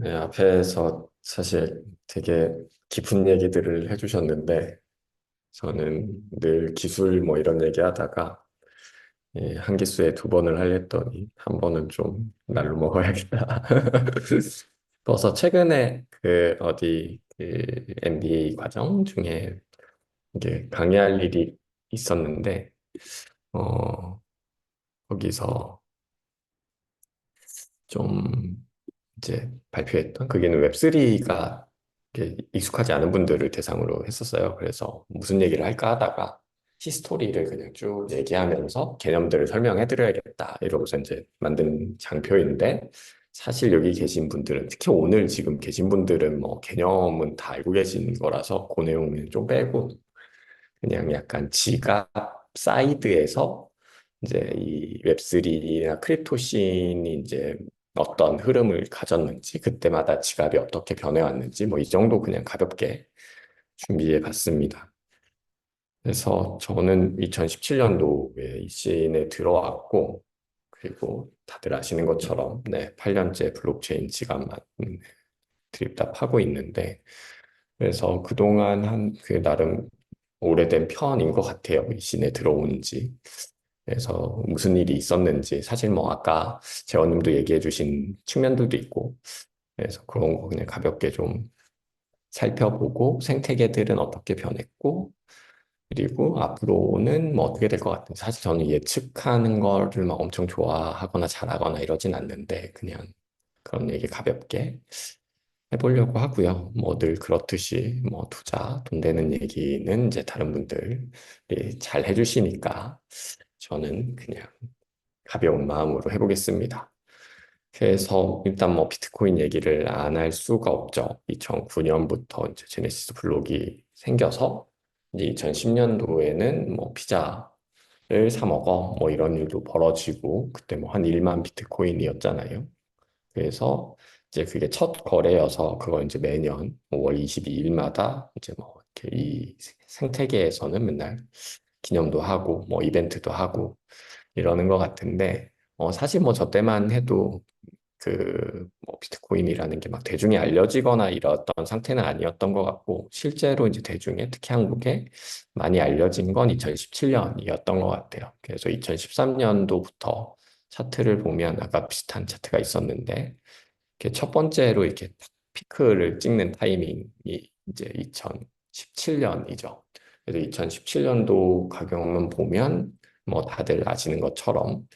네, 앞에서 사실 되게 깊은 얘기들을 해주셨는데, 저는 늘 기술 뭐 이런 얘기 하다가, 한 기수에 두 번을 하랬더니, 한 번은 좀 날로 먹어야겠다. 그래서 최근에 MBA 과정 중에 이게 강의할 일이 있었는데, 어, 거기서 좀 이제 발표했던 그게는 웹3가 익숙하지 않은 분들을 대상으로 했었어요. 그래서 무슨 얘기를 할까 하다가 히스토리를 그냥 쭉 얘기하면서 개념들을 설명해 드려야겠다. 이러고서 이제 만든 장표인데 사실 여기 계신 분들은 특히 오늘 지금 계신 분들은 뭐 개념은 다 알고 계신 거라서 그 내용은 좀 빼고 그냥 약간 지갑 사이드에서 이제 이 웹3나 크립토씬이 이제 어떤 흐름을 가졌는지, 그때마다 지갑이 어떻게 변해왔는지, 뭐 이 정도 그냥 가볍게 준비해 봤습니다. 그래서 저는 2017년도에 이 씬에 들어왔고, 그리고 다들 아시는 것처럼, 네, 8년째 블록체인 지갑만 드립답하고 있는데, 그래서 그동안 나름 오래된 편인 것 같아요. 이 씬에 들어온 지. 그래서 무슨 일이 있었는지 사실 뭐 아까 재원님도 얘기해 주신 측면들도 있고 그래서 그런 거 그냥 가볍게 좀 살펴보고 생태계들은 어떻게 변했고 그리고 앞으로는 뭐 어떻게 될 것 같은지 사실 저는 예측하는 거를 막 엄청 좋아하거나 잘하거나 이러진 않는데 그냥 그런 얘기 가볍게 해보려고 하고요. 뭐 늘 그렇듯이 뭐 투자, 돈 되는 얘기는 이제 다른 분들이 잘 해주시니까 저는 그냥 가벼운 마음으로 해보겠습니다. 그래서 일단 뭐 비트코인 얘기를 안 할 수가 없죠. 2009년부터 이제 제네시스 블록이 생겨서 이제 2010년도에는 뭐 피자를 사 먹어 뭐 이런 일도 벌어지고 그때 뭐 한 1만 비트코인이었잖아요. 그래서 이제 그게 첫 거래여서 그걸 이제 매년 5월 22일마다 이제 뭐 이렇게 이 생태계에서는 맨날 기념도 하고 뭐 이벤트도 하고 이러는 것 같은데 사실 뭐 저 때만 해도 뭐 비트코인이라는 게 막 대중에 알려지거나 이랬던 상태는 아니었던 것 같고 실제로 이제 대중에 특히 한국에 많이 알려진 건 2017년이었던 것 같아요. 그래서 2013년도부터 차트를 보면 아까 비슷한 차트가 있었는데 이렇게 첫 번째로 이렇게 피크를 찍는 타이밍이 이제 2017년이죠. 그래서 2017년도 가격만 보면 뭐 다들 아시는 것처럼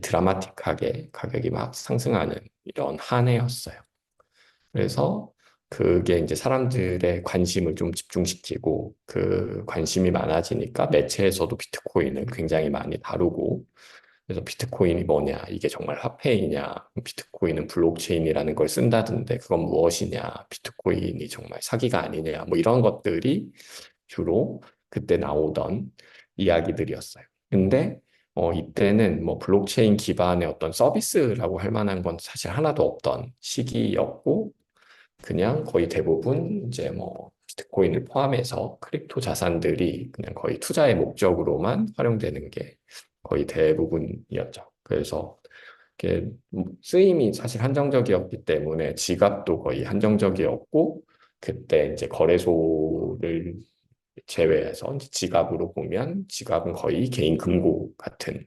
드라마틱하게 가격이 막 상승하는 이런 한 해였어요. 그래서 그게 이제 사람들의 관심을 좀 집중시키고 그 관심이 많아지니까 매체에서도 비트코인을 굉장히 많이 다루고 그래서 비트코인이 뭐냐, 이게 정말 화폐이냐, 비트코인은 블록체인이라는 걸 쓴다던데 그건 무엇이냐, 비트코인이 정말 사기가 아니냐, 뭐 이런 것들이 주로 그때 나오던 이야기들이었어요. 근데 이때는 뭐 블록체인 기반의 어떤 서비스라고 할 만한 건 사실 하나도 없던 시기였고 그냥 거의 대부분 이제 뭐 비트코인을 포함해서 크립토 자산들이 그냥 거의 투자의 목적으로만 활용되는 게 거의 대부분이었죠. 그래서 이게 쓰임이 사실 한정적이었기 때문에 지갑도 거의 한정적이었고 그때 이제 거래소를 제외해서 이제 지갑으로 보면 지갑은 거의 개인 금고 같은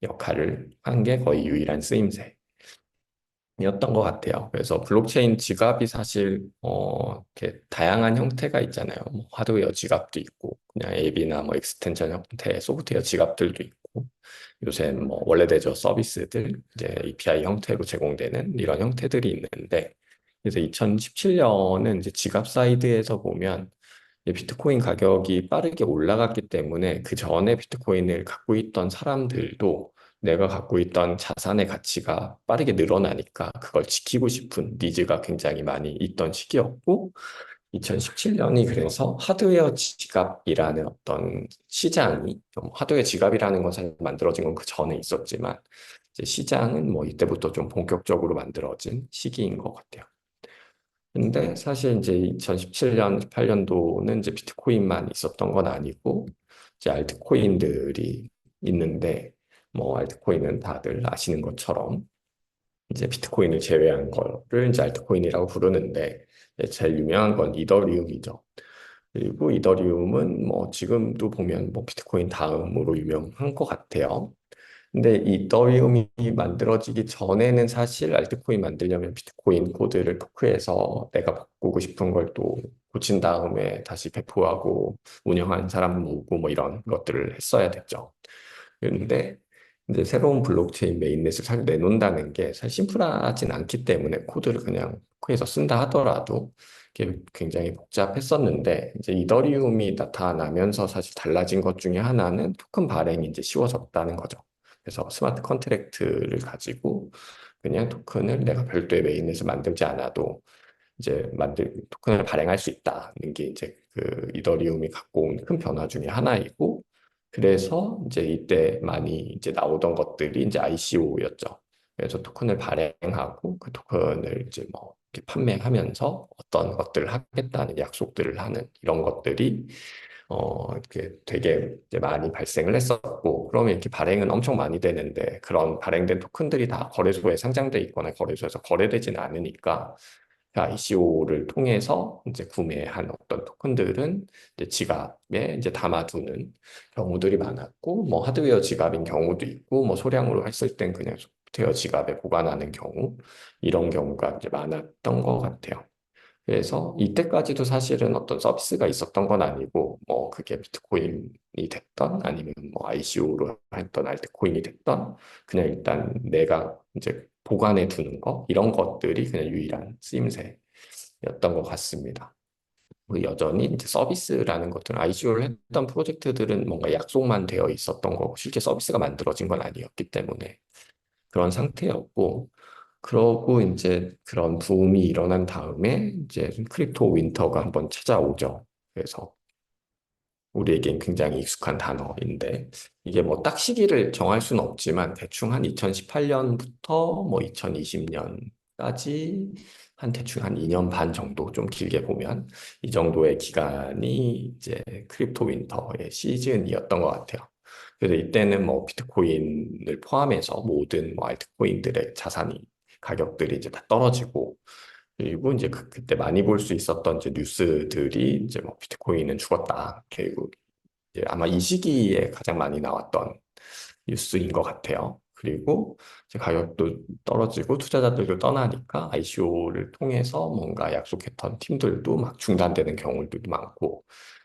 역할을 한 게 거의 유일한 쓰임새. 이었던 것 같아요. 그래서 블록체인 지갑이 사실 이렇게 다양한 형태가 있잖아요. 뭐 하드웨어 지갑도 있고 그냥 앱이나 뭐 익스텐션 형태의 소프트웨어 지갑들도 있고 요새 뭐 원래대저 서비스들 이제 API 형태로 제공되는 이런 형태들이 있는데 그래서 2017년은 이제 지갑 사이드에서 보면 이 비트코인 가격이 빠르게 올라갔기 때문에 그 전에 비트코인을 갖고 있던 사람들도 내가 갖고 있던 자산의 가치가 빠르게 늘어나니까 그걸 지키고 싶은 니즈가 굉장히 많이 있던 시기였고 2017년이 그래서 하드웨어 지갑이라는 어떤 시장이 좀 하드웨어 지갑이라는 건 사실 만들어진 건 그 전에 있었지만 이제 시장은 뭐 이때부터 좀 본격적으로 만들어진 시기인 것 같아요. 근데 사실 이제 2017년, 18년도는 이제 비트코인만 있었던 건 아니고 이제 알트코인들이 있는데 뭐 알트코인은 다들 아시는 것처럼 이제 비트코인을 제외한 거를 이제 알트코인이라고 부르는데 이제 제일 유명한 건 이더리움이죠. 그리고 이더리움은 뭐 지금도 보면 뭐 비트코인 다음으로 유명한 것 같아요. 근데 이더리움이 만들어지기 전에는 사실 알트코인 만들려면 비트코인 코드를 포크해서 내가 바꾸고 싶은 걸 또 고친 다음에 다시 배포하고 운영하는 사람 모으고 뭐 이런 것들을 했어야 됐죠. 그런데 이제 새로운 블록체인 메인넷을 사실 내놓는다는 게 사실 심플하진 않기 때문에 코드를 그냥 포크해서 쓴다 하더라도 이게 굉장히 복잡했었는데 이제 이더리움이 나타나면서 사실 달라진 것 중에 하나는 토큰 발행이 이제 쉬워졌다는 거죠. 그래서 스마트 컨트랙트를 가지고 그냥 토큰을 내가 별도의 메인넷을 만들지 않아도 이제 만들 토큰을 발행할 수 있다는 게 이제 그 이더리움이 갖고 온 큰 변화 중에 하나이고 그래서 이제 이때 많이 이제 나오던 것들이 이제 ICO였죠. 그래서 토큰을 발행하고 그 토큰을 이제 뭐 이렇게 판매하면서 어떤 것들을 하겠다는 약속들을 하는 이런 것들이 이렇게 되게 이제 많이 발생을 했었고, 그러면 이렇게 발행은 엄청 많이 되는데, 그런 발행된 토큰들이 다 거래소에 상장돼 있거나 거래소에서 거래되지는 않으니까, ICO를 통해서 이제 구매한 어떤 토큰들은 이제 지갑에 이제 담아두는 경우들이 많았고, 뭐 하드웨어 지갑인 경우도 있고, 뭐 소량으로 했을 땐 그냥 소프트웨어 지갑에 보관하는 경우, 이런 경우가 이제 많았던 것 같아요. 그래서 이때까지도 사실은 어떤 서비스가 있었던 건 아니고, 뭐 그게 비트코인이 됐던 아니면 뭐 ICO로 했던 알트코인이 됐던 그냥 일단 내가 이제 보관해 두는 거 이런 것들이 그냥 유일한 쓰임새였던 것 같습니다. 여전히 이제 서비스라는 것들은 ICO를 했던 프로젝트들은 뭔가 약속만 되어 있었던 거고 실제 서비스가 만들어진 건 아니었기 때문에 그런 상태였고 그러고 이제 그런 붐이 일어난 다음에 이제 크립토 윈터가 한번 찾아오죠. 그래서 우리에겐 굉장히 익숙한 단어인데 이게 뭐 딱 시기를 정할 수는 없지만 대충 한 2018년부터 뭐 2020년까지 한 대충 한 2년 반 정도 좀 길게 보면 이 정도의 기간이 이제 크립토 윈터의 시즌이었던 것 같아요. 그래서 이때는 뭐 비트코인을 포함해서 모든 뭐 알트코인들의 자산이 가격들이 이제 다 떨어지고 그리고 이제 그때 많이 볼 수 있었던 이제 뉴스들이 이제 뭐 비트코인은 죽었다. 그리고 이제 아마 이 시기에 가장 많이 나왔던 뉴스인 것 같아요. 그리고 이제 가격도 떨어지고 투자자들도 떠나니까 ICO를 통해서 뭔가 약속했던 팀들도 막 중단되는 경우들도 많고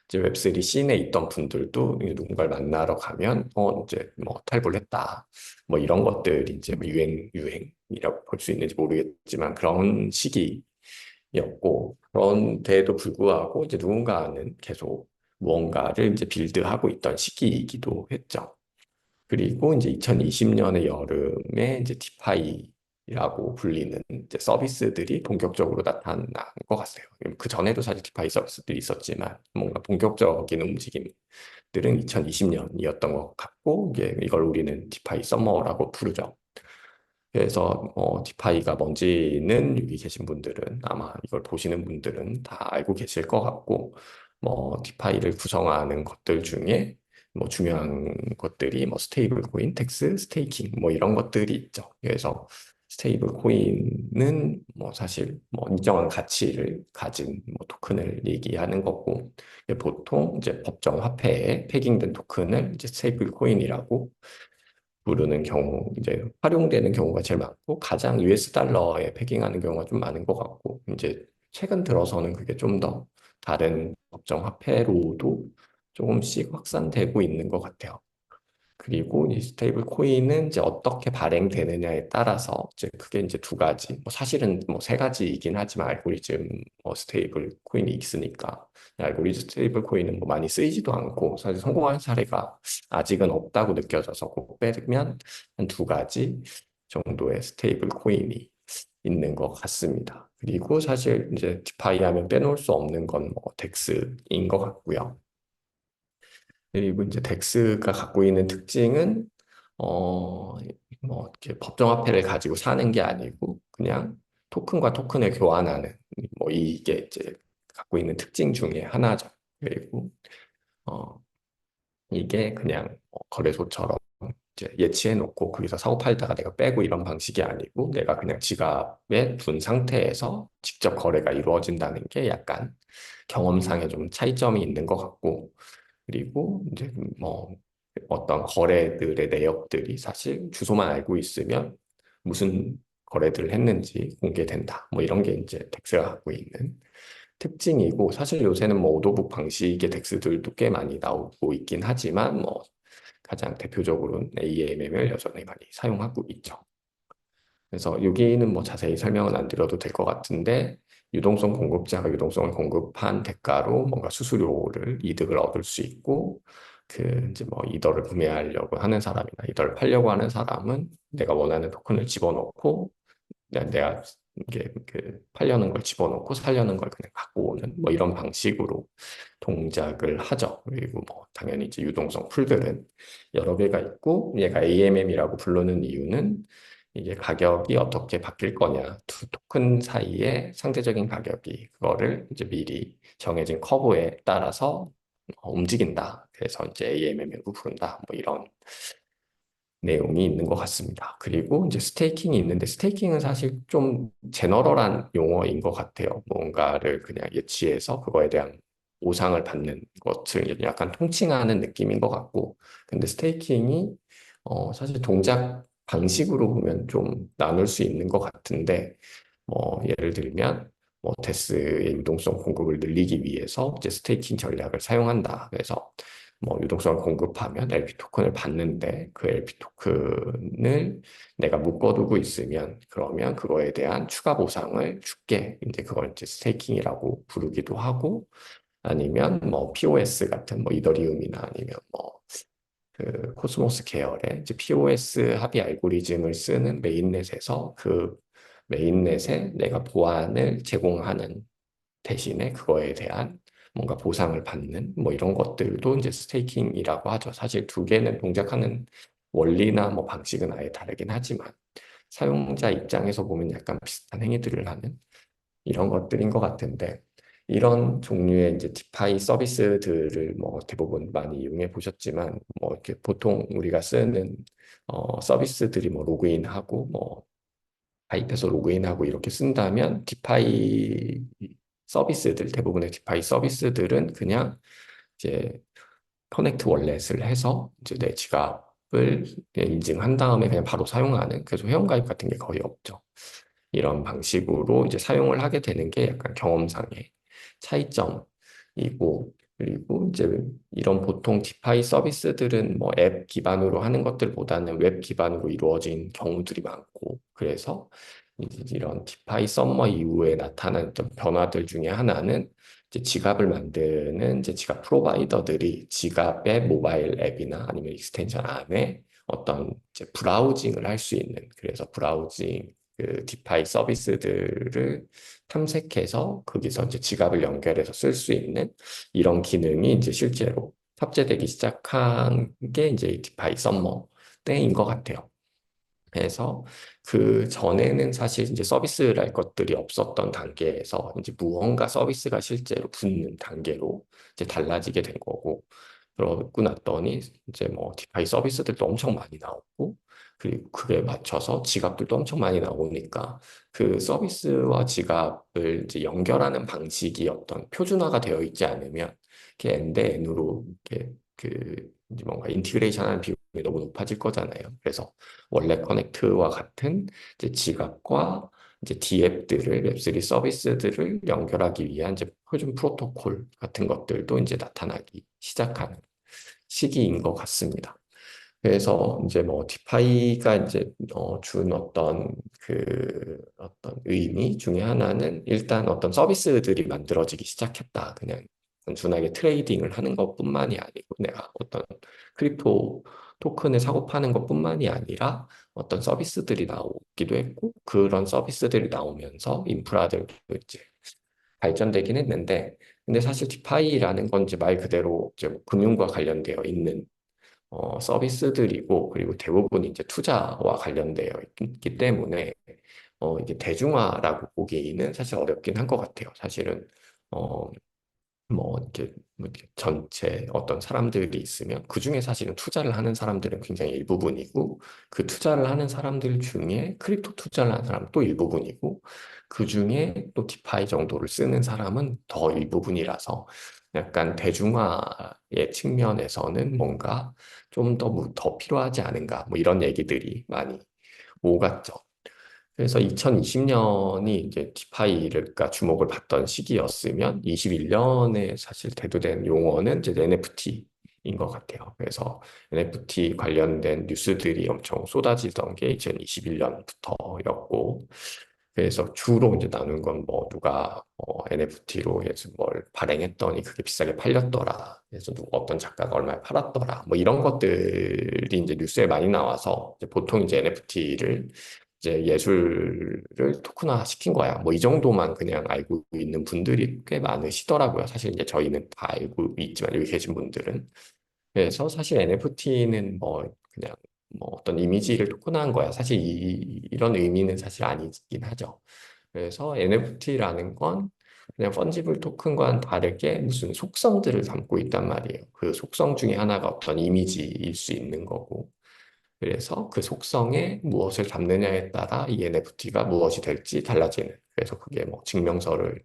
이제 웹3 씬에 있던 분들도 누군가를 만나러 가면 이제 뭐 탈불 했다. 뭐 이런 것들이 이제 뭐 유행이라고 볼 수 있는지 모르겠지만 그런 시기였고 그런데도 불구하고 이제 누군가는 계속 무언가를 이제 빌드하고 있던 시기이기도 했죠. 그리고 이제 2020년의 여름에 이제 디파이라고 불리는 이제 서비스들이 본격적으로 나타난 것 같아요. 그 전에도 사실 디파이 서비스들이 있었지만 뭔가 본격적인 움직임들은 2020년이었던 것 같고 이걸 우리는 디파이 서머라고 부르죠. 그래서 디파이가 뭔지는 여기 계신 분들은 아마 이걸 보시는 분들은 다 알고 계실 것 같고 뭐 디파이를 구성하는 것들 중에 뭐 중요한 것들이 뭐 스테이블 코인, 텍스, 스테이킹 뭐 이런 것들이 있죠. 그래서 스테이블 코인은 뭐 사실 뭐 일정한 가치를 가진 뭐 토큰을 얘기하는 거고 보통 이제 법정 화폐에 패깅된 토큰을 이제 스테이블 코인이라고 부르는 경우, 이제 활용되는 경우가 제일 많고, 가장 US 달러에 패깅하는 경우가 좀 많은 것 같고, 이제 최근 들어서는 그게 좀 더 다른 법정 화폐로도 조금씩 확산되고 있는 것 같아요. 그리고 이 스테이블 코인은 이제 어떻게 발행되느냐에 따라서 이제 그게 이제 두 가지, 뭐 사실은 뭐 세 가지이긴 하지만 알고리즘 스테이블 코인이 있으니까 알고리즘 스테이블 코인은 뭐 많이 쓰이지도 않고 사실 성공한 사례가 아직은 없다고 느껴져서 꼭 빼면 한 두 가지 정도의 스테이블 코인이 있는 것 같습니다. 그리고 사실 이제 디파이 하면 빼놓을 수 없는 건 뭐 덱스인 것 같고요. 그리고 이제 덱스가 갖고 있는 특징은 뭐 이렇게 법정화폐를 가지고 사는 게 아니고 그냥 토큰과 토큰을 교환하는 뭐 이게 이제 갖고 있는 특징 중에 하나죠. 그리고 어, 이게 그냥 거래소처럼 이제 예치해 놓고 거기서 사고 팔다가 내가 빼고 이런 방식이 아니고 내가 그냥 지갑에 둔 상태에서 직접 거래가 이루어진다는 게 약간 경험상에 좀 차이점이 있는 것 같고 그리고 이제 뭐 어떤 거래들의 내역들이 사실 주소만 알고 있으면 무슨 거래들을 했는지 공개된다. 뭐 이런 게 이제 덱스가 갖고 있는 특징이고 사실 요새는 뭐 오더북 방식의 덱스들도 꽤 많이 나오고 있긴 하지만 뭐 가장 대표적으로는 AMM을 여전히 많이 사용하고 있죠. 그래서 여기는 뭐 자세히 설명은 안 드려도 될 것 같은데 유동성 공급자가 유동성을 공급한 대가로 뭔가 수수료를 이득을 얻을 수 있고 그 이제 뭐 이더를 구매하려고 하는 사람이나 이더를 팔려고 하는 사람은 내가 원하는 토큰을 집어넣고 내가 이게 그 팔려는 걸 집어넣고 살려는 걸 그냥 갖고 오는 뭐 이런 방식으로 동작을 하죠. 그리고 뭐 당연히 이제 유동성 풀들은 여러 개가 있고 얘가 AMM이라고 부르는 이유는 이게 가격이 어떻게 바뀔 거냐 두 토큰 사이의 상대적인 가격이 그거를 이제 미리 정해진 커브에 따라서 움직인다. 그래서 이제 AMM이라고 부른다. 뭐 이런 내용이 있는 것 같습니다. 그리고 이제 스테이킹이 있는데 스테이킹은 사실 좀 제너럴한 용어인 것 같아요. 뭔가를 그냥 예치해서 그거에 대한 보상을 받는 것을 약간 통칭하는 느낌인 것 같고, 근데 스테이킹이 사실 동작 방식으로 보면 좀 나눌 수 있는 것 같은데, 뭐 예를 들면 뭐 데스의 유동성 공급을 늘리기 위해서 이제 스테이킹 전략을 사용한다. 그래서 뭐 유동성을 공급하면 LP 토큰을 받는데 그 LP 토큰을 내가 묶어두고 있으면 그러면 그거에 대한 추가 보상을 줄게. 이제 그걸 이제 스테이킹이라고 부르기도 하고 아니면 뭐 POS 같은 뭐 이더리움이나 아니면 뭐 그 코스모스 계열의 이제 POS 합의 알고리즘을 쓰는 메인넷에서 그 메인넷에 내가 보안을 제공하는 대신에 그거에 대한 뭔가 보상을 받는 뭐 이런 것들도 이제 스테이킹이라고 하죠. 사실 두 개는 동작하는 원리나 뭐 방식은 아예 다르긴 하지만 사용자 입장에서 보면 약간 비슷한 행위들을 하는 이런 것들인 것 같은데 이런 종류의 이제 디파이 서비스들을 뭐 대부분 많이 이용해 보셨지만 뭐 이렇게 보통 우리가 쓰는 서비스들이 뭐 로그인하고 뭐 가입해서 로그인하고 이렇게 쓴다면 디파이 서비스들 대부분의 디파이 서비스들은 그냥 이제 커넥트 월렛을 해서 이제 내 지갑을 인증한 다음에 그냥 바로 사용하는 그래서 회원가입 같은 게 거의 없죠. 이런 방식으로 이제 사용을 하게 되는 게 약간 경험상의 차이점이고 그리고 이제 이런 보통 디파이 서비스들은 뭐 앱 기반으로 하는 것들보다는 웹 기반으로 이루어진 경우들이 많고 그래서 이제 이런 디파이 썸머 이후에 나타난 어떤 변화들 중에 하나는 이제 지갑을 만드는 이제 지갑 프로바이더들이 지갑의 모바일 앱이나 아니면 익스텐션 안에 어떤 이제 브라우징을 할 수 있는 그래서 브라우징 그 디파이 서비스들을 탐색해서 거기서 이제 지갑을 연결해서 쓸 수 있는 이런 기능이 이제 실제로 탑재되기 시작한 게 이제 디파이 썸머 때인 것 같아요. 그래서 그 전에는 사실 이제 서비스랄 것들이 없었던 단계에서 이제 무언가 서비스가 실제로 붙는 단계로 이제 달라지게 된 거고 그러고 났더니 이제 뭐 디파이 서비스들도 엄청 많이 나오고 그리고 그에 맞춰서 지갑들도 엄청 많이 나오니까 그 서비스와 지갑을 이제 연결하는 방식이 어떤 표준화가 되어 있지 않으면 이렇게 엔드엔으로 이렇게 그 이제 뭔가 인티그레이션하는 비용이 너무 높아질 거잖아요. 그래서 원래 커넥트와 같은 이제 지갑과 이제 D앱들을 웹3 서비스들을 연결하기 위한 이제 표준 프로토콜 같은 것들도 이제 나타나기 시작하는 시기인 것 같습니다. 그래서 이제 뭐 디파이가 이제 준 어떤 의미 중에 하나는 일단 어떤 서비스들이 만들어지기 시작했다. 그냥 단순하게 트레이딩을 하는 것뿐만이 아니고 내가 어떤 크립토 토큰을 사고 파는 것뿐만이 아니라 어떤 서비스들이 나오기도 했고 그런 서비스들이 나오면서 인프라들도 이제 발전되긴 했는데 근데 사실 디파이라는 건 이제 말 그대로 이제 금융과 관련되어 있는 서비스들이고 그리고 대부분 이제 투자와 관련되어 있기 때문에 이게 대중화라고 보기는 사실 어렵긴 한 것 같아요. 사실은 어, 뭐 이렇게 전체 어떤 사람들이 있으면 그 중에 사실은 투자를 하는 사람들은 굉장히 일부분이고 그 투자를 하는 사람들 중에 크립토 투자를 하는 사람 또 일부분이고 그 중에 또 디파이 정도를 쓰는 사람은 더 일부분이라서 약간 대중화의 측면에서는 뭔가 좀 더 필요하지 않은가 뭐 이런 얘기들이 많이 오갔죠. 그래서 2020년이 이제 디파이가 주목을 받던 시기였으면 21년에 사실 대두된 용어는 이제 NFT인 것 같아요. 그래서 NFT 관련된 뉴스들이 엄청 쏟아지던 게 2021년부터였고, 그래서 주로 이제 나눈 건 뭐 누가 NFT로 해서 뭘 발행했더니 그게 비싸게 팔렸더라. 그래서 누가 어떤 작가가 얼마에 팔았더라. 뭐 이런 것들이 이제 뉴스에 많이 나와서 이제 보통 이제 NFT를 이제 예술을 토큰화 시킨 거야. 뭐 이 정도만 그냥 알고 있는 분들이 꽤 많으시더라고요. 사실 이제 저희는 다 알고 있지만 여기 계신 분들은. 그래서 사실 NFT는 뭐 그냥 뭐 어떤 이미지를 토큰화한 거야. 사실 이런 의미는 사실 아니긴 하죠. 그래서 NFT라는 건 그냥 펀지블 토큰과는 다르게 무슨 속성들을 담고 있단 말이에요. 그 속성 중에 하나가 어떤 이미지일 수 있는 거고. 그래서 그 속성에 무엇을 담느냐에 따라 이 NFT가 무엇이 될지 달라지는. 그래서 그게 뭐 증명서를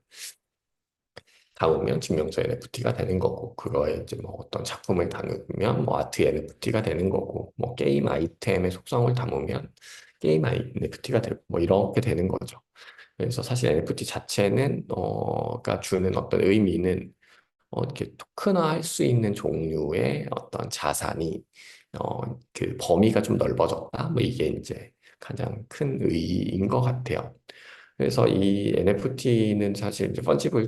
담으면 증명서 NFT가 되는 거고, 그거에 이제 뭐 어떤 작품을 담으면 뭐 아트 NFT가 되는 거고, 뭐 게임 아이템의 속성을 담으면 게임 NFT가 되고, 뭐 이렇게 되는 거죠. 그래서 사실 NFT 자체는 가 주는 어떤 의미는 이렇게 토큰화할 수 있는 종류의 어떤 자산이 그 범위가 좀 넓어졌다. 뭐 이게 이제 가장 큰 의의인 것 같아요. 그래서 이 NFT는 사실 이제 펀지블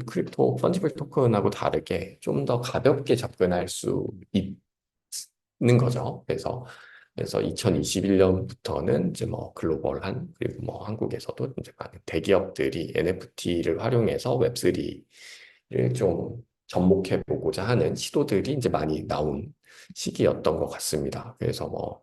토큰하고 다르게 좀 더 가볍게 접근할 수 있는 거죠. 그래서 2021년부터는 이제 뭐 글로벌한 그리고 뭐 한국에서도 이제 많은 대기업들이 NFT를 활용해서 웹3를 좀 접목해 보고자 하는 시도들이 이제 많이 나온 시기였던 것 같습니다. 그래서 뭐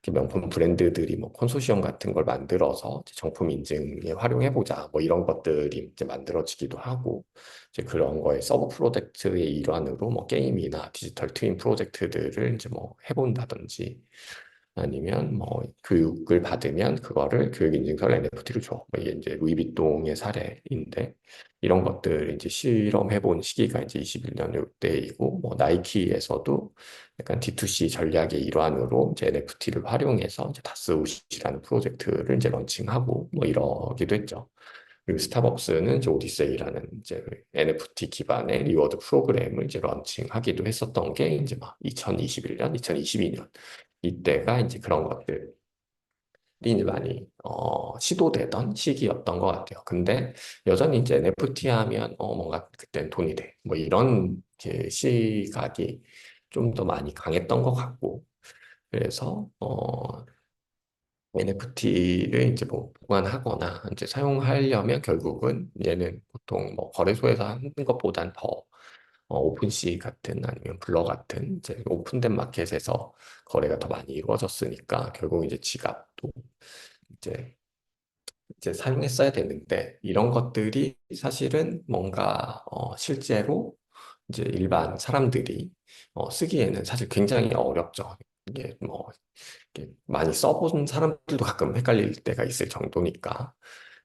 이렇게 명품 브랜드들이 뭐 콘소시엄 같은 걸 만들어서 이제 정품 인증에 활용해 보자 뭐 이런 것들이 이제 만들어지기도 하고 이제 그런 거에 서브 프로젝트의 일환으로 뭐 게임이나 디지털 트윈 프로젝트들을 이제 뭐 해본다든지 아니면 뭐 교육을 받으면 그거를 교육 인증서를 NFT로 줘. 뭐 이게 이제 루이비통의 사례인데 이런 것들 이제 실험해 본 시기가 이제 21년 요때이고 뭐 나이키에서도 약간 D2C 전략의 일환으로 이제 NFT를 활용해서 이제 다스오시라는 프로젝트를 이제 런칭하고 뭐 이러기도 했죠. 그리고 스타벅스는 이제 오디세이라는 이제 NFT 기반의 리워드 프로그램을 이제 런칭하기도 했었던 게 이제 막 2021년, 2022년 이때가 이제 그런 것들이 이제 많이 시도되던 시기였던 것 같아요. 근데 여전히 이제 NFT 하면 뭔가 그땐 돈이 돼. 뭐 이런 그 시각이 좀 더 많이 강했던 것 같고 그래서 NFT를 이제 뭐 보관하거나 이제 사용하려면 결국은 얘는 보통 뭐 거래소에서 하는 것보단 더 오픈시 같은 아니면 블러 같은 이제 오픈된 마켓에서 거래가 더 많이 이루어졌으니까 결국 이제 지갑도 이제 사용했어야 되는데 이런 것들이 사실은 뭔가 실제로 이제 일반 사람들이 쓰기에는 사실 굉장히 어렵죠. 이게 뭐 이렇게 많이 써본 사람들도 가끔 헷갈릴 때가 있을 정도니까.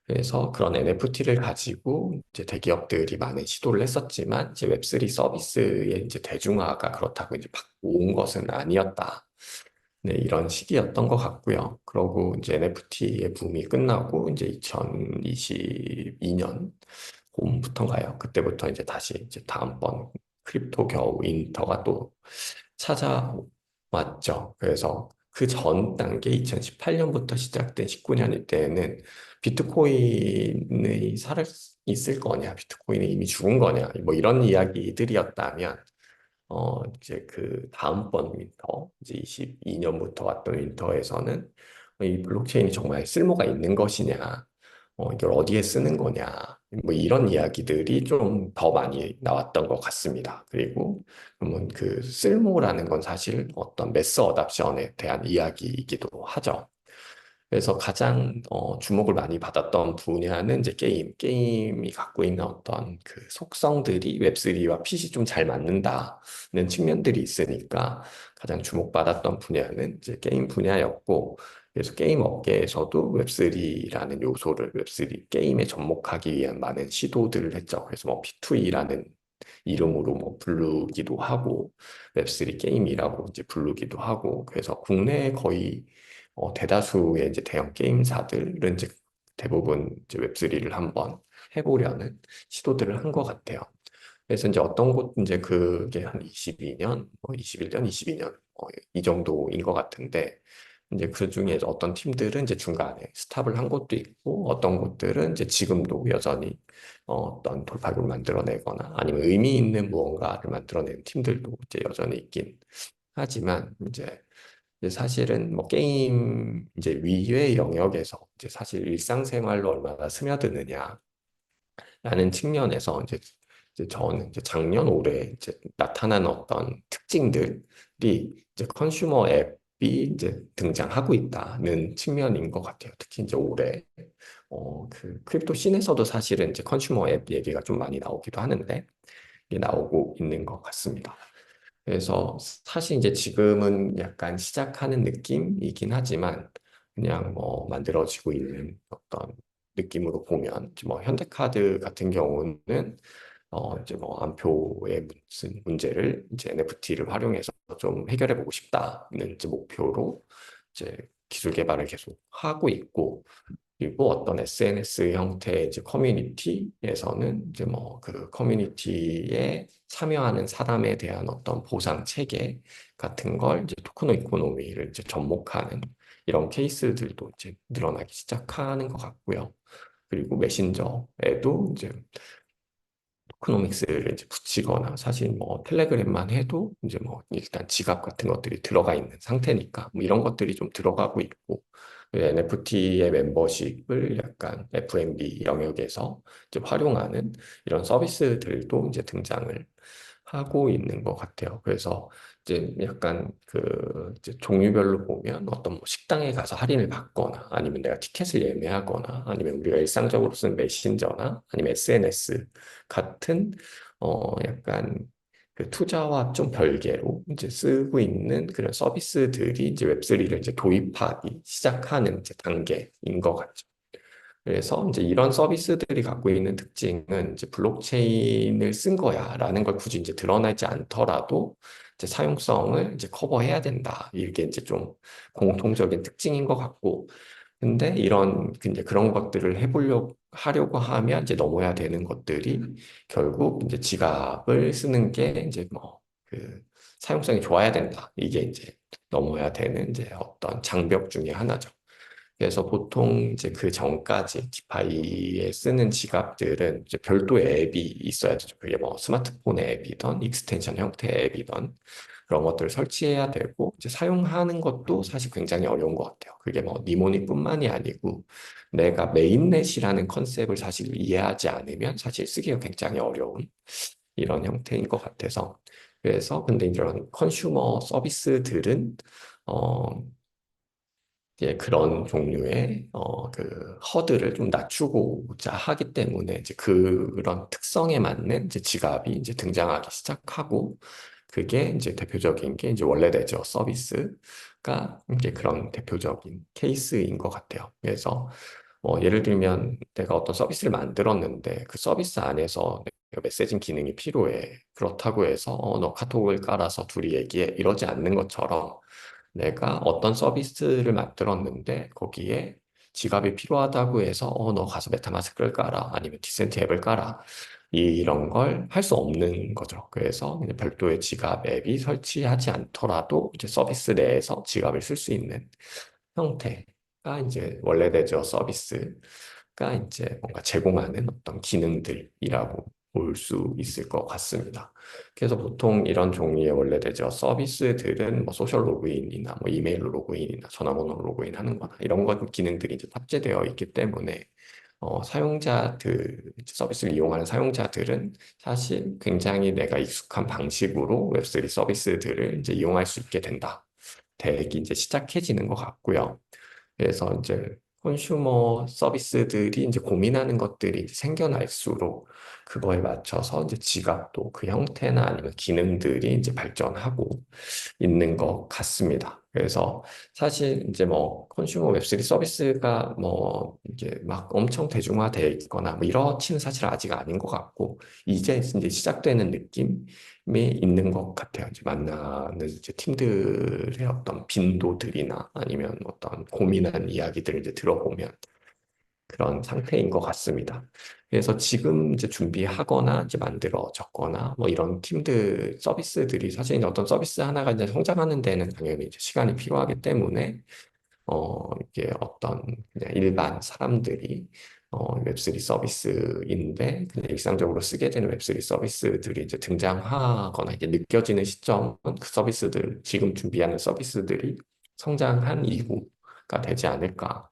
그래서 그런 NFT를 가지고 이제 대기업들이 많은 시도를 했었지만 이제 웹3 서비스의 이제 대중화가 그렇다고 이제 막 온 것은 아니었다. 네, 이런 시기였던 것 같고요. 그러고 이제 NFT의 붐이 끝나고 이제 2022년 봄부터인가요? 그때부터 이제 다시 이제 다음번 크립토 겨우 인터가 또 찾아왔죠. 그래서 그 전 단계 2018년부터 시작된 19년 때는 비트코인이 살 있을 거냐, 비트코인이 이미 죽은 거냐, 뭐 이런 이야기들이었다면 이제 그 다음번 윈터, 이제 22년부터 왔던 윈터에서는 이 블록체인이 정말 쓸모가 있는 것이냐, 이걸 어디에 쓰는 거냐, 뭐 이런 이야기들이 좀 더 많이 나왔던 것 같습니다. 그리고 그러면 그 쓸모라는 건 사실 어떤 매스 어답션에 대한 이야기이기도 하죠. 그래서 가장 주목을 많이 받았던 분야는 이제 게임이 갖고 있는 어떤 그 속성들이 웹3와 핏이 좀 잘 맞는다는 측면들이 있으니까 가장 주목받았던 분야는 이제 게임 분야였고, 그래서 게임 업계에서도 웹3라는 요소를 웹3 게임에 접목하기 위한 많은 시도들을 했죠. 그래서 뭐 P2E라는 이름으로 뭐 부르기도 하고 웹3 게임이라고 이제 부르기도 하고, 그래서 국내에 거의 대다수의 이제 대형 게임사들은 이제 대부분 이제 웹3를 한번 해보려는 시도들을 한 것 같아요. 그래서 이제 어떤 곳 이제 그게 한 22년, 21년, 22년 이 정도인 것 같은데, 이제 그 중에 어떤 팀들은 이제 중간에 스탑을 한 곳도 있고, 어떤 곳들은 이제 지금도 여전히 어떤 돌파구를 만들어내거나 아니면 의미 있는 무언가를 만들어내는 팀들도 이제 여전히 있긴 하지만, 이제 사실은 뭐 게임 이제 위의 영역에서 이제 사실 일상생활로 얼마나 스며드느냐라는 측면에서 이제 저는 이제 작년 올해 이제 나타난 어떤 특징들이 이제 컨슈머 앱이 이제 등장하고 있다는 측면인 것 같아요. 특히 이제 올해 그 크립토 씬에서도 사실은 이제 컨슈머 앱 얘기가 좀 많이 나오기도 하는데 이게 나오고 있는 것 같습니다. 그래서 사실 이제 지금은 약간 시작하는 느낌이긴 하지만 그냥 뭐 만들어지고 있는 어떤 느낌으로 보면 이제 뭐 현대카드 같은 경우는 이제 뭐 안표의 무슨 문제를 이제 NFT를 활용해서 좀 해결해 보고 싶다는 이제 목표로 이제 기술 개발을 계속 하고 있고, 그리고 어떤 SNS 형태의 이제 커뮤니티에서는 이제 뭐 그 커뮤니티에 참여하는 사람에 대한 어떤 보상 체계 같은 걸 이제 토크노 이코노미를 이제 접목하는 이런 케이스들도 이제 늘어나기 시작하는 것 같고요. 그리고 메신저에도 이제 토크노믹스를 이제 붙이거나, 사실 뭐 텔레그램만 해도 이제 뭐 일단 지갑 같은 것들이 들어가 있는 상태니까 뭐 이런 것들이 좀 들어가고 있고, NFT의 멤버십을 약간 F&B 영역에서 이제 활용하는 이런 서비스들도 이제 등장을 하고 있는 것 같아요. 그래서 이제 약간 그 이제 종류별로 보면 어떤 뭐 식당에 가서 할인을 받거나 아니면 내가 티켓을 예매하거나 아니면 우리가 일상적으로 쓰는 메신저나 아니면 SNS 같은 약간 그 투자와 좀 별개로 이제 쓰고 있는 그런 서비스들이 이제 웹3를 이제 도입하기 시작하는 이제 단계인 것 같죠. 그래서 이제 이런 서비스들이 갖고 있는 특징은 이제 블록체인을 쓴 거야라는 걸 굳이 이제 드러나지 않더라도 이제 사용성을 이제 커버해야 된다. 이게 이제 좀 공통적인 특징인 것 같고, 근데 이런 이제 그런 것들을 하려고 하면 이제 넘어야 되는 것들이 결국 이제 지갑을 쓰는 게 이제 뭐 그 사용성이 좋아야 된다. 이게 이제 넘어야 되는 이제 어떤 장벽 중에 하나죠. 그래서 보통 이제 그 전까지 디파이에 쓰는 지갑들은 이제 별도의 앱이 있어야 되죠. 그게 뭐 스마트폰의 앱이던 익스텐션 형태의 앱이던 그런 것들을 설치해야 되고, 이제 사용하는 것도 사실 굉장히 어려운 것 같아요. 그게 뭐 니모닉뿐만이 아니고 내가 메인넷이라는 컨셉을 사실 이해하지 않으면 사실 쓰기가 굉장히 어려운 이런 형태인 것 같아서, 그래서 근데 이런 컨슈머 서비스들은 어, 예, 그런 종류의 그 허들을 좀 낮추고자 하기 때문에 이제 그런 특성에 맞는 이제 지갑이 이제 등장하기 시작하고, 그게 이제 대표적인 게 이제 원래 대저 서비스가 이제 그런 대표적인 케이스인 것 같아요. 그래서 예를 들면 내가 어떤 서비스를 만들었는데 그 서비스 안에서 내가 메시징 기능이 필요해. 그렇다고 해서 너 카톡을 깔아서 둘이 얘기해. 이러지 않는 것처럼 내가 어떤 서비스를 만들었는데 거기에 지갑이 필요하다고 해서 너 가서 메타마스크를 깔아 아니면 디센트 앱을 깔아 이런 걸 할 수 없는 거죠. 그래서 그냥 별도의 지갑 앱이 설치하지 않더라도 이제 서비스 내에서 지갑을 쓸 수 있는 형태가 이제 원래 대저 서비스가 이제 뭔가 제공하는 어떤 기능들이라고 볼 수 있을 것 같습니다. 그래서 보통 이런 종류의 원래 대저 서비스들은 뭐 소셜 로그인이나 뭐 이메일로 로그인이나 전화번호로 로그인하는 거나 이런 것 기능들이 이제 탑재되어 있기 때문에 서비스를 이용하는 사용자들은 사실 굉장히 내가 익숙한 방식으로 웹3 서비스들을 이제 이용할 수 있게 된다. 되기 이제 시작해지는 것 같고요. 그래서 이제 콘슈머 서비스들이 이제 고민하는 것들이 이제 생겨날수록 그거에 맞춰서 이제 지갑도 그 형태나 아니면 기능들이 이제 발전하고 있는 것 같습니다. 그래서 사실 이제 뭐 컨슈머 웹3 서비스가 뭐 이게 막 엄청 대중화되어 있거나 뭐 이렇지는 사실 아직 아닌 것 같고 이제 시작되는 느낌이 있는 것 같아요. 이제 만나는 이제 팀들의 어떤 빈도들이나 아니면 어떤 고민한 이야기들을 이제 들어보면 그런 상태인 것 같습니다. 그래서 지금 이제 준비하거나 이제 만들어졌거나 뭐 이런 팀들 서비스들이 사실 이제 어떤 서비스 하나가 이제 성장하는 데는 당연히 이제 시간이 필요하기 때문에 이게 어떤 그냥 일반 사람들이 웹3 서비스인데 그냥 일상적으로 쓰게 되는 웹3 서비스들이 이제 등장하거나 이게 느껴지는 시점은 그 서비스들 지금 준비하는 서비스들이 성장한 이후가 되지 않을까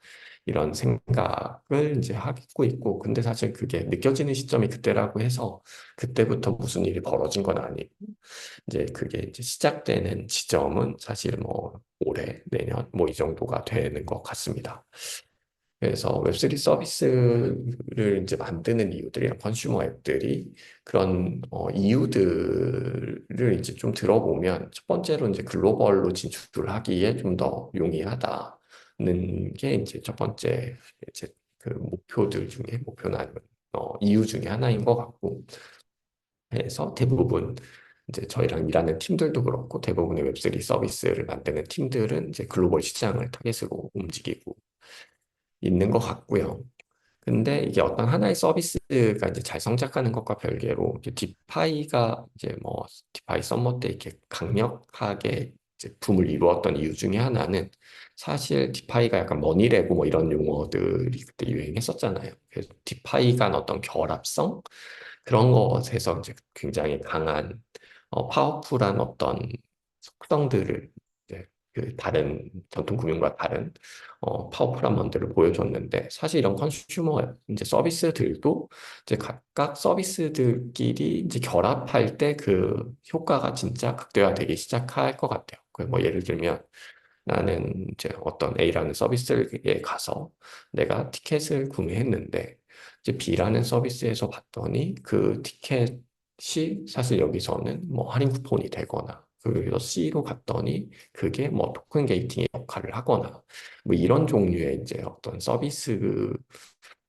이런 생각을 이제 하고 있고 근데 사실 그게 느껴지는 시점이 그때라고 해서 그때부터 무슨 일이 벌어진 건 아니고 이제 그게 이제 시작되는 지점은 사실 뭐 올해, 내년 뭐 이 정도가 되는 것 같습니다. 그래서 웹3 서비스를 이제 만드는 이유들이나 컨슈머 앱들이 그런 이유들을 이제 좀 들어보면 첫 번째로 이제 글로벌로 진출하기에 좀 더 용이하다는 게 이제 첫 번째 이제 그 목표들 중에 목표나 아니면 이유 중에 하나인 것 같고 해서 대부분 이제 저희랑 일하는 팀들도 그렇고 대부분의 웹3 서비스를 만드는 팀들은 이제 글로벌 시장을 타겟으로 움직이고 있는 것 같고요. 근데 이게 어떤 하나의 서비스가 이제 잘 성장하는 것과 별개로 이제 디파이가 이제 뭐 디파이 썸머 때 이렇게 강력하게 이제 붐을 이루었던 이유 중에 하나는 사실 디파이가 약간 머니레고 뭐 이런 용어들이 그때 유행했었잖아요. 그래서 디파이 간 어떤 결합성 그런 것에서 이제 굉장히 강한 파워풀한 어떤 속성들을 이제 그 다른 전통 금융과 다른 파워풀한 면들을 보여줬는데 사실 이런 컨슈머 이제 서비스들도 이제 각각 서비스들끼리 이제 결합할 때 그 효과가 진짜 극대화되기 시작할 것 같아요. 그뭐 예를 들면 나는 이제 어떤 A라는 서비스에 가서 내가 티켓을 구매했는데 이제 B라는 서비스에서 봤더니 그 티켓이 사실 여기서는 뭐 할인 쿠폰이 되거나 그래서 C로 갔더니 그게 뭐 토큰 게이팅의 역할을 하거나 뭐 이런 종류의 이제 어떤 서비스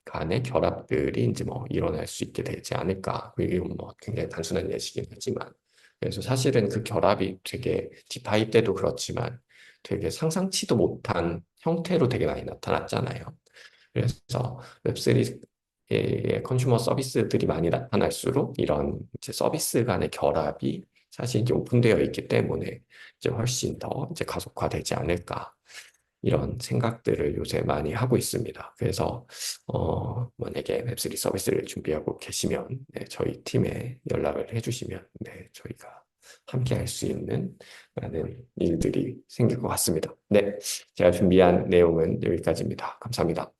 간의 결합들이 이제 뭐 일어날 수 있게 되지 않을까. 이게 뭐 굉장히 단순한 예시긴 하지만 그래서 사실은 그 결합이 되게 디파이 때도 그렇지만 되게 상상치도 못한 형태로 되게 많이 나타났잖아요. 그래서 웹3의 컨슈머 서비스들이 많이 나타날수록 이런 이제 서비스 간의 결합이 사실 이제 오픈되어 있기 때문에 이제 훨씬 더 이제 가속화되지 않을까. 이런 생각들을 요새 많이 하고 있습니다. 그래서 만약에 웹3 서비스를 준비하고 계시면 네, 저희 팀에 연락을 해주시면 네, 저희가 함께 할 수 있는 많은 일들이 생길 것 같습니다. 네, 제가 준비한 내용은 여기까지입니다. 감사합니다.